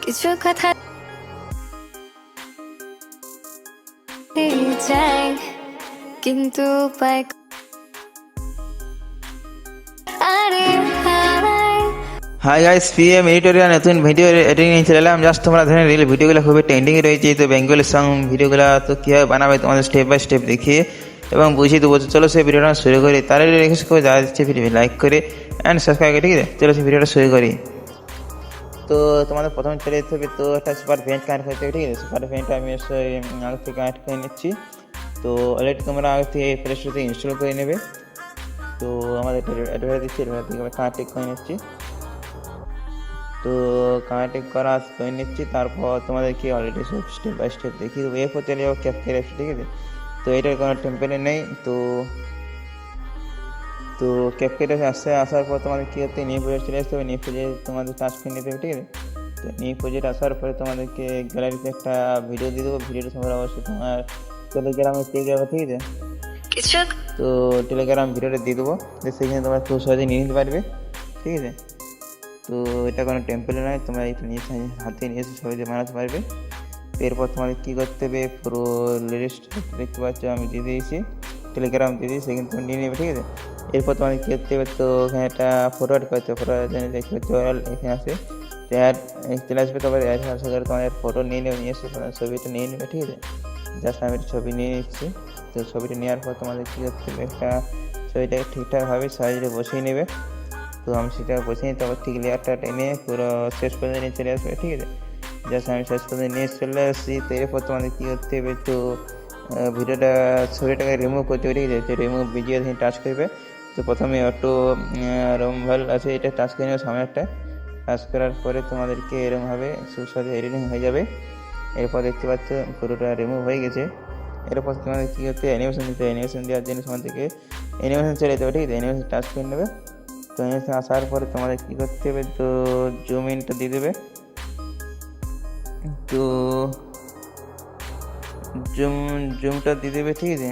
কিছু কথা চাই কিন্তু উপায় আরে হাই গাইস, পিএম এডিটোরিয়াল নতুন ভিডিও এডিটিং নিয়ে চলে এলাম। জাস্ট তোমরা ধরে রিল ভিডিওগুলো খুবই ট্রেন্ডিংয়ে রয়েছে, তো বেঙ্গলি সং ভিডিওগুলো তো কীভাবে বানাবে তোমাদের স্টেপ বাই স্টেপ দেখিয়ে এবং বুঝিয়ে দেবো। চলো সেই ভিডিওটা শুরু করি। তার রিকোয়েস্ট করে যা দিচ্ছে ভিডিও লাইক করে অ্যান্ড সাবস্ক্রাইব করে, ঠিক আছে? চলো সেই ভিডিওটা শুরু করি। তো তোমাদের প্রথমে চলে যেতে হবে, তো একটা সুপার ভেন্ট কানেক্ট করতে হবে, ঠিক আছে? সুপার ভেন্ট আমি আগে থেকে কানেক্ট করে নিচ্ছি। তো অলরেডি তোমরা আগে থেকে প্লে স্টোর থেকে ইনস্টল করে নেবে। তো আমাদের অ্যাডভাইস দিচ্ছি, অ্যাডভাইস থেকে কানেক্ট করে নিচ্ছি। তো কানেক্ট করা করে নিচ্ছি, তারপর তোমাদেরকে অলরেডি সব স্টেপ বাই স্টেপ দেখিয়ে দেবো। এরপর চলে যাবো ক্যাপচার অ্যাপস, ঠিক আছে? তো এটার কোনো টেম্পলেট নেই। তো ক্যাপচার অ্যাপসে আসার পর তোমাদের কী করতে নিউ প্রজেক্ট চলে আসতে হবে। নিউ প্রজেক্ট তোমাদের টাচ করে নিতে হবে, ঠিক আছে? তো নিউ প্রজেক্ট আসার পরে তোমাদেরকে গ্যালারিতে একটা ভিডিও দিয়ে দেবো। ভিডিওটা তোমরা অবশ্যই তোমার টেলিগ্রামে পেয়ে যাবে, ঠিক আছে? কিছু তো টেলিগ্রাম ভিডিওটা দিয়ে দেবো, সেখানে তোমরা খুব সহজে নিয়ে নিতে পারবে, ঠিক আছে? তো এটা কোনো টেম্পল নয়, তোমরা এটা নিয়ে হাতে নিয়ে এসে সহজে বানাতে পারবে। তো এরপর তোমাদের কী করতে হবে, পুরো লিস্ট দেখতে পাচ্ছ আমি দিয়ে দিয়েছি, টেলিগ্রাম দিয়ে দিয়েছি, সেখানে তুমি নিয়ে নেবে, ঠিক আছে? এরপর তোমাদের কী করতে হবে, তো এখানে একটা ফরওয়ার্ড করতে হবে। ফরওয়ার্ড দেখতে পাচ্ছ এখানে আসে, তো অ্যাড চলে আসবে। তোমার অ্যাড আসা করে তোমাদের ফটো নিয়ে নেবে, নিয়ে এসে ছবিটা নিয়ে নেবে, ঠিক আছে? জাস্ট আমি একটা ছবি নিয়ে নিচ্ছি। তো ছবিটা নেওয়ার পর তোমাদের কী করতে হবে, একটা ছবিটাকে ঠিকঠাকভাবে সাইজে বসিয়ে নেবে। তো আমি সেটা বসে নিই, তারপর ঠিক লেয়ারটা টেনে পুরো শেষ পর্যন্ত নিয়ে চলে আসবে, ঠিক আছে? জাস্ট আমি শেষ পর্যন্ত নিয়ে চলে আসছি। তো এরপর তোমাদের কী করতে হবে, তো ভিডিওটা ছবিটাকে রিমুভ করতে হবে, ঠিক আছে? তো রিমুভ ভিডিও থেকে টাচ করবে। তো প্রথমে অটো রমভাল আছে, এটা টাচ করে নেবে, সামনে একটা টাচ করার পরে তোমাদেরকে এরকমভাবে সুস্বাদু এডিটিং হয়ে যাবে। এরপর দেখতে পাচ্ছ পুরোটা রিমুভ হয়ে গেছে। এরপর তোমাদের কী করতে অ্যানিমেশন দিতে হবে। অ্যানিমেশন দেওয়ার জন্য তোমাদেরকে অ্যানিমেশন চলে যেতে হবে, ঠিক আছে? অ্যানিমেশন টাচ করে নেবে। তো অ্যানিমেশন আসার পরে তোমাদের কী করতে হবে, তো জুম ইনটা দিয়ে দেবে। তো জুমটা দিয়ে দেবে, ঠিক আছে?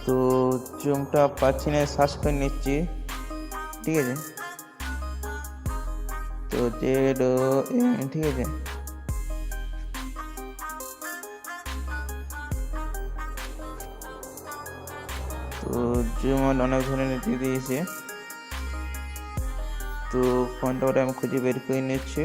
তো জুমটা পাচ্ছি না, সার্চ করে নিচ্ছি, ঠিক আছে? তো ZOM, ঠিক আছে? তো জুম অনেক ধরনের দিয়ে দিয়েছে। তো ফোনটা ওটা আমি খুঁজে বের করে নিচ্ছি।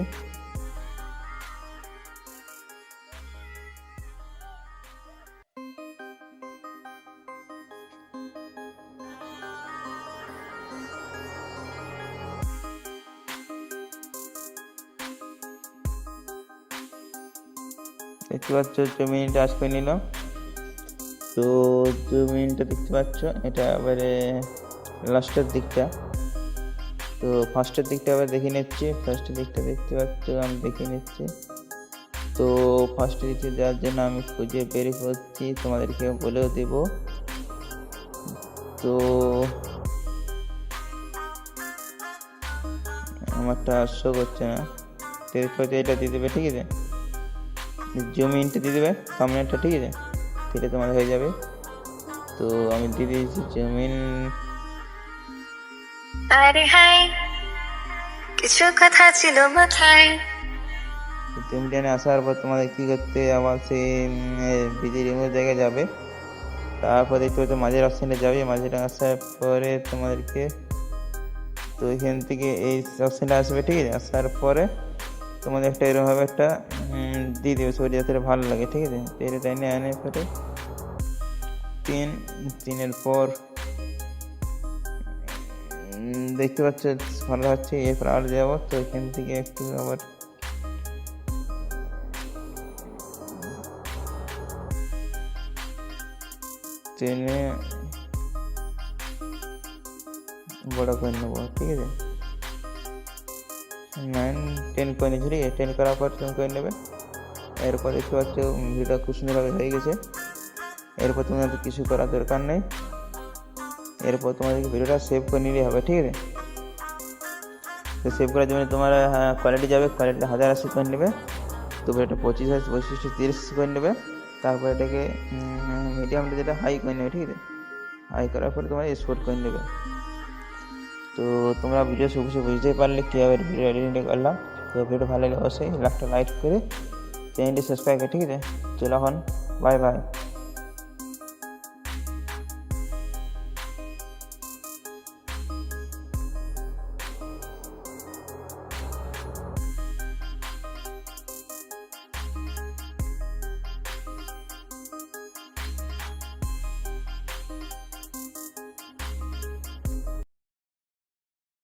দেখতে পাচ্ছ 2 মিনিট টাচ করে নিলাম। তো 2 মিনিটটা দেখতে পাচ্ছ, এটা এবারে লাস্টের দিকটা। তো ফার্স্টের দিকটা আবার দেখে নিচ্ছি। ফার্স্টের দিকটা দেখতে পাচ্ছ আমি দেখে নিচ্ছি। তো ফার্স্টের দিকটা যাওয়ার জন্য আমি খুঁজে বের করছি, তোমাদেরকে বলেও দেব। তো আমারটা শো করছে না। তো এরপর এটা দিয়ে দেবে, ঠিক আছে? জুম ইনটা দিয়ে দেবে সামনেটা, ঠিক আছে? সেটা তোমাদের হয়ে যাবে। তো আমি দিয়ে দিয়েছি জুম ইন। আরে হাই কিছু কথা ছিল মাথায়। জুম টেনে আসার পর তোমাদের কী করতে, আবার সেই বিজি রিমুভ জায়গায় যাবে। তারপর দেখতে পাচ্ছ মাঝের অপশানে যাবে। মাঝেটা আসার পরে তোমাদেরকে, তো এখান থেকে এই অপশানটা আসবে, ঠিক আছে? আসার পরে তোমাদের একটা এরকমভাবে একটা দিয়ে দেবে ছবি, যাতে ভালো লাগে, ঠিক আছে? তো এটা টাইনে আনার পরে তিনের পর দেখতে পাচ্ছ ভালো হচ্ছে। এরপর আর যাবো, তো এখান থেকে একটু আবার টেনে বড় করে নেবো, ঠিক আছে? 9-10 করে নিচ্ছি, ঠিক আছে? 10 করার পর তুমি করে নেবে। এরপর দেখতে পাচ্ছ ভিডিওটা খুব সুন্দরভাবে হয়ে গেছে। এরপর তোমাদের কিছু করার দরকার নেই। এরপর তোমাদেরকে ভিডিওটা সেভ করে নিলেই হবে, ঠিক আছে? তো সেভ করার জন্য তোমার কোয়ালিটি যাবে, কোয়ালিটি 1080 করে নেবে। তো এটা 25 25 30 করে নেবে। তারপর এটাকে মিডিয়ামটা যেটা হাই করে নেবে, ঠিক আছে? হাই করার পরে তোমরা এক্সপোর্ট করে নেবে। তো তোমরা ভিডিও অবশ্যই বুঝতেই পারলে কীভাবে ভিডিও এডিটিংটা করলাম। তো ভিডিও ভালো লাগলে অবশ্যই একটা লাইক করে চ্যানেলটি সাবস্ক্রাইব করে, ঠিক আছে। চলো এখন বাই বাই।